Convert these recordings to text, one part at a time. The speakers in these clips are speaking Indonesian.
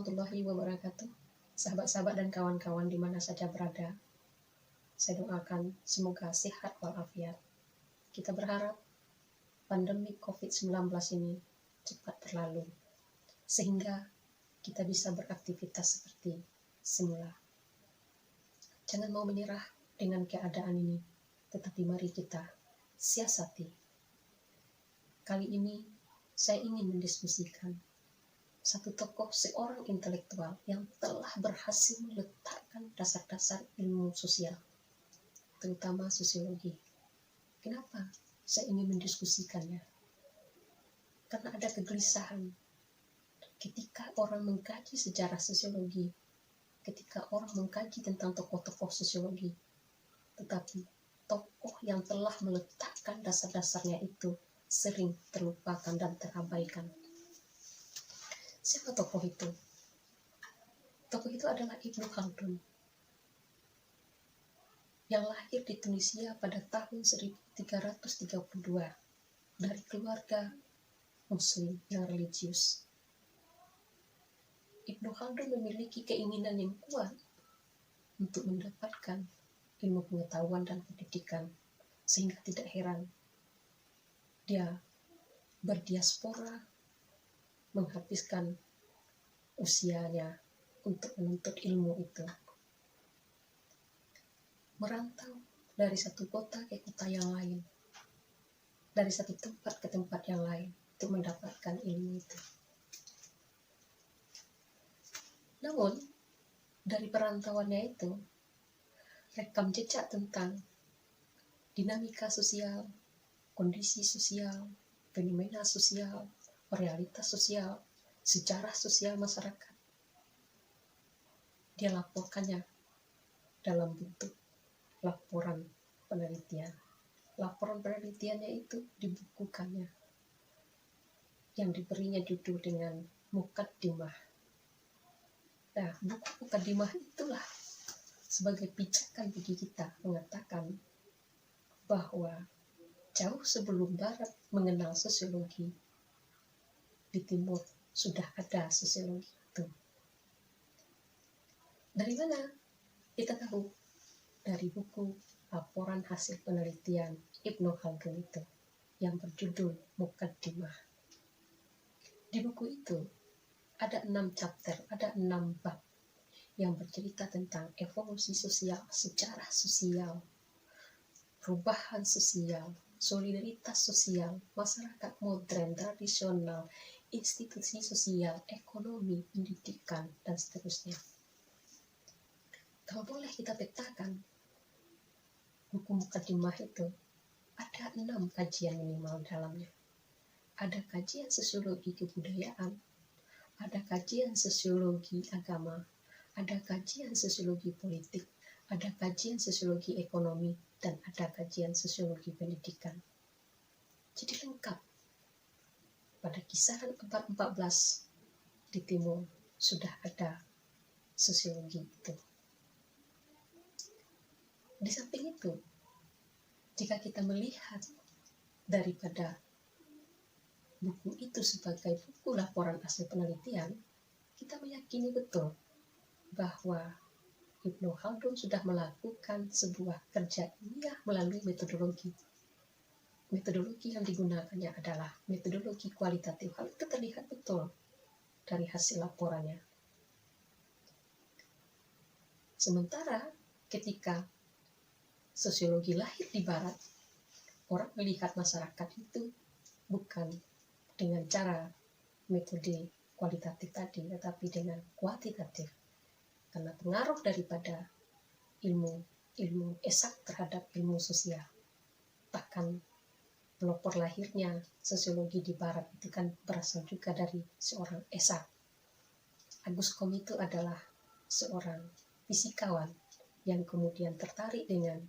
warahmatullahi wabarakatuh. Sahabat-sahabat dan kawan-kawan di mana saja berada, saya doakan semoga sehat walafiat. Kita berharap pandemi COVID-19 ini cepat berlalu, sehingga kita bisa beraktivitas seperti semula. Jangan mau menyerah dengan keadaan ini, tetapi mari kita siasati. Kali ini saya ingin mendiskusikan satu tokoh, seorang intelektual yang telah berhasil meletakkan dasar-dasar ilmu sosial, terutama sosiologi. Kenapa saya ingin mendiskusikannya? Karena ada kegelisahan ketika orang mengkaji sejarah sosiologi, ketika orang mengkaji tentang tokoh-tokoh sosiologi, tetapi tokoh yang telah meletakkan dasar-dasarnya itu sering terlupakan dan terabaikan. Siapa tokoh itu? Tokoh itu adalah Ibnu Khaldun, yang lahir di Tunisia pada tahun 1332 dari keluarga Muslim yang religius. Ibnu Khaldun memiliki keinginan yang kuat untuk mendapatkan ilmu pengetahuan dan pendidikan, sehingga tidak heran dia berdiaspora, menghabiskan usianya untuk menuntut ilmu itu. Merantau dari satu kota ke kota yang lain, dari satu tempat ke tempat yang lain untuk mendapatkan ilmu itu. Namun, dari perantauannya itu, rekam jejak tentang dinamika sosial, kondisi sosial, fenomena sosial, realitas sosial, sejarah sosial masyarakat, dia laporkannya dalam bentuk laporan penelitian. Laporan penelitiannya itu dibukukannya, yang diberinya judul dengan Muqaddimah. Nah, buku Muqaddimah itulah sebagai pijakan bagi kita mengatakan bahwa jauh sebelum Barat mengenal sosiologi, di Timur sudah ada sosiologi itu. Dari mana kita tahu? Dari buku laporan hasil penelitian Ibnu Khaldun itu yang berjudul Muqaddimah. Di buku itu ada 6 chapter, ada 6 bab yang bercerita tentang evolusi sosial, sejarah sosial, perubahan sosial, solidaritas sosial, masyarakat modern, tradisional, institusi sosial, ekonomi, pendidikan, dan seterusnya. Kalau boleh kita petakan buku Muqaddimah itu, ada 6 kajian minimal dalamnya. Ada kajian sosiologi kebudayaan, ada kajian sosiologi agama, ada kajian sosiologi politik, ada kajian sosiologi ekonomi, dan ada kajian sosiologi pendidikan. Jadi lengkap. Pada kisaran abad 14 di Timur sudah ada sosiologi itu. Di samping itu, jika kita melihat daripada buku itu sebagai buku laporan hasil penelitian, kita meyakini betul bahwa Ibnu Khaldun sudah melakukan sebuah kerja ilmiah melalui metodologi. Metodologi yang digunakannya adalah metodologi kualitatif. Hal itu terlihat betul dari hasil laporannya. Sementara ketika sosiologi lahir di Barat, orang melihat masyarakat itu bukan dengan cara metode kualitatif tadi, tetapi dengan kuantitatif. Karena pengaruh daripada ilmu esak terhadap ilmu sosial. Bahkan pelopor lahirnya sosiologi di Barat itu kan berasal juga dari seorang esak. Agus Comte itu adalah seorang fisikawan yang kemudian tertarik dengan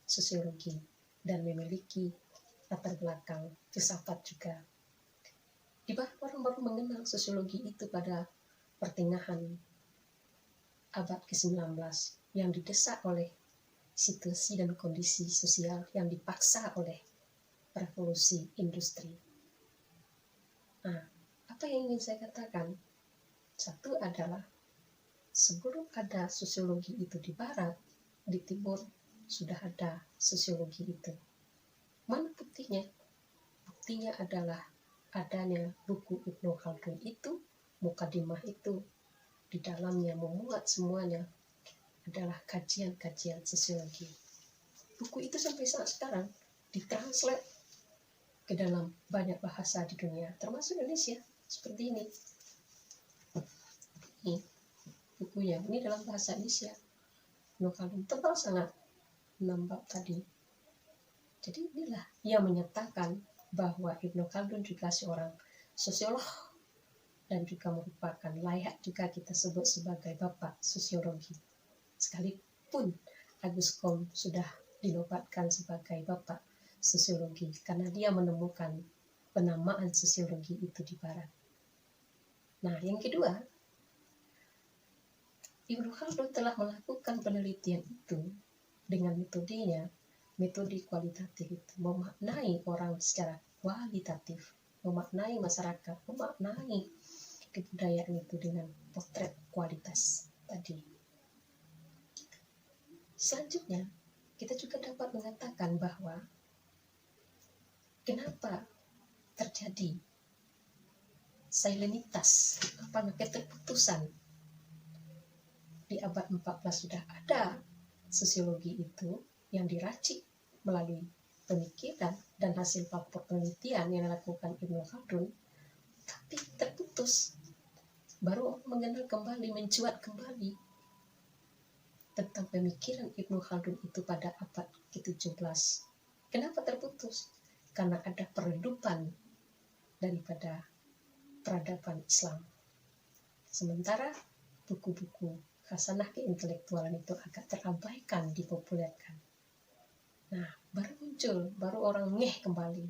sosiologi dan memiliki latar belakang filsafat juga. Di Barat orang baru mengenal sosiologi itu pada pertengahan abad ke-19 yang didesak oleh situasi dan kondisi sosial yang dipaksa oleh revolusi industri. Nah, apa yang ingin saya katakan? Satu adalah sebelum ada sosiologi itu di barat, di timur sudah ada sosiologi itu. Mana buktinya? Buktinya adalah adanya buku Ibnu Khaldun itu, Mukadimah itu, di dalamnya memuat semuanya adalah kajian-kajian sosiologi. Buku itu sampai saat sekarang ditranslate ke dalam banyak bahasa di dunia, termasuk Indonesia. Seperti ini. Ini bukunya, ini dalam bahasa Indonesia. Ibnu Khaldun tebal sangat, 6 bab tadi. Jadi inilah yang menyatakan bahwa Ibnu Khaldun juga seorang sosiolog dan juga merupakan layak juga kita sebut sebagai bapak sosiologi. Sekalipun Agus Kom sudah dinobatkan sebagai bapak sosiologi karena dia menemukan penamaan sosiologi itu di barat. Nah, yang kedua, Ibnu Khaldun telah melakukan penelitian itu dengan metodenya, metode kualitatif itu, memaknai orang secara kualitatif, memaknai masyarakat, memaknai kebudayaan itu dengan potret kualitas tadi. Selanjutnya, kita juga dapat mengatakan bahwa kenapa terjadi silenitas, keterputusan. Di abad 14 sudah ada sosiologi itu yang diracik melalui pemikiran dan hasil paper penelitian yang dilakukan Ibnu Khaldun, tapi terputus. Baru orang mengenal kembali, mencuat kembali tentang pemikiran Ibnu Khaldun itu pada abad ke-17. Kenapa terputus? Karena ada peredupan daripada peradaban Islam. Sementara buku-buku khasanah keintelektualan itu agak terabaikan, dipopulerkan. Nah, baru orang ngeh kembali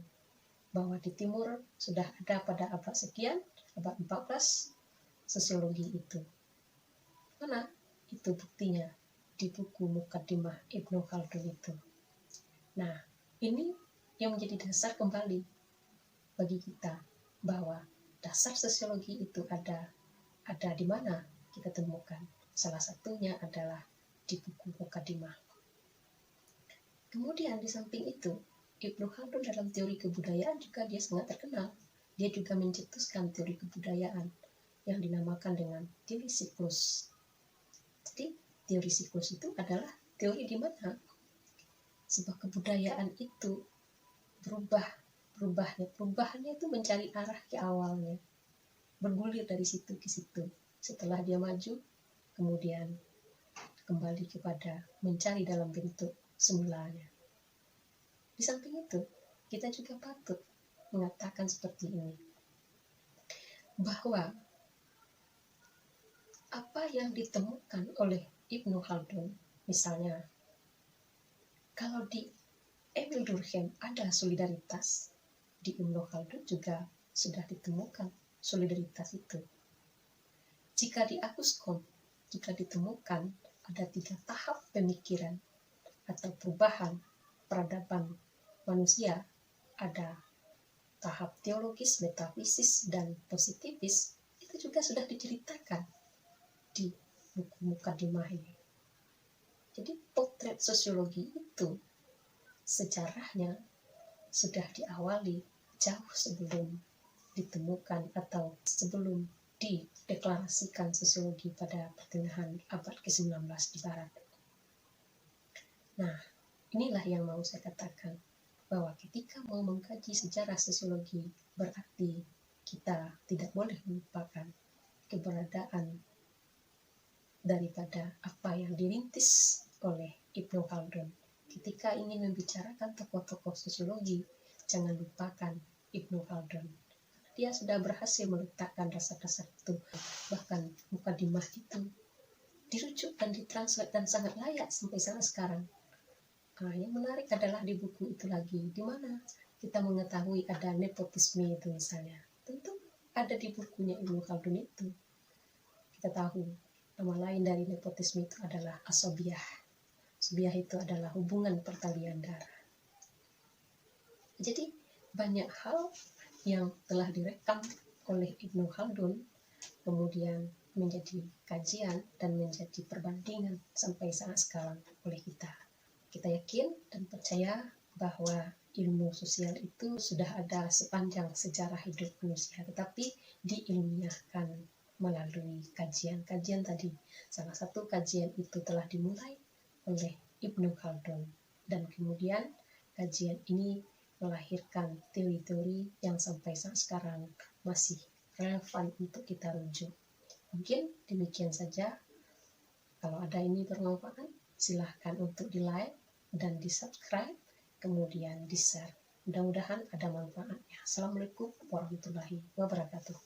bahwa di timur sudah ada pada abad sekian, abad 14, sosiologi itu. Mana? Itu buktinya di buku Mukadimah Ibnu Khaldun itu. Nah, ini yang menjadi dasar kembali bagi kita bahwa dasar sosiologi itu ada di mana kita temukan. Salah satunya adalah di buku Mukadimah. Kemudian di samping itu, Ibnu Khaldun dalam teori kebudayaan juga dia sangat terkenal. Dia juga mencetuskan teori kebudayaan yang dinamakan dengan teori siklus. Jadi teori siklus itu adalah teori di mana sebuah kebudayaan itu perubahannya itu mencari arah ke awalnya, bergulir dari situ ke situ. Setelah dia maju, kemudian kembali kepada mencari dalam bentuk semulanya. Di samping itu, kita juga patut mengatakan seperti ini, bahwa apa yang ditemukan oleh Ibnu Khaldun, misalnya kalau di Emil Durkheim ada solidaritas, di Ibnu Khaldun juga sudah ditemukan solidaritas itu. Jika di Agus Kom juga ditemukan ada 3 tahap pemikiran atau perubahan peradaban manusia, ada tahap teologis, metafisis, dan positifis, itu juga sudah diceritakan di buku Mukadimah ini. Jadi potret sosiologi itu sejarahnya sudah diawali jauh sebelum ditemukan atau sebelum dideklarasikan sosiologi pada pertengahan abad ke-19 di barat. Nah, inilah yang mau saya katakan, bahwa ketika mau mengkaji sejarah sosiologi, berarti kita tidak boleh melupakan keberadaan daripada apa yang dirintis oleh Ibnu Khaldun. Ketika ingin membicarakan tokoh-tokoh sosiologi, jangan lupakan Ibnu Khaldun. Dia sudah berhasil meletakkan dasar-dasar itu. Bahkan Mukadimah itu dirujuk dan ditranslate dan sangat layak sampai saat sekarang. Nah, yang menarik adalah di buku itu lagi, di mana kita mengetahui ada nepotisme itu misalnya. Tentu ada di bukunya Ibnu Khaldun itu. Kita tahu nama lain dari nepotisme itu adalah asobiyah. Asobiyah itu adalah hubungan pertalian darah. Jadi banyak hal yang telah direkam oleh Ibnu Khaldun kemudian menjadi kajian dan menjadi perbandingan sampai saat sekarang oleh kita. Kita yakin dan percaya bahwa ilmu sosial itu sudah ada sepanjang sejarah hidup manusia, tetapi diilmiahkan melalui kajian-kajian tadi. Salah satu kajian itu telah dimulai oleh Ibnu Khaldun, dan kemudian kajian ini melahirkan teori-teori yang sampai saat sekarang masih relevan untuk kita rujuk. Mungkin demikian saja. Kalau ada ini bermanfaat, silahkan untuk di-like dan di-subscribe, kemudian di-share. Mudah-mudahan ada manfaatnya. Assalamualaikum warahmatullahi wabarakatuh.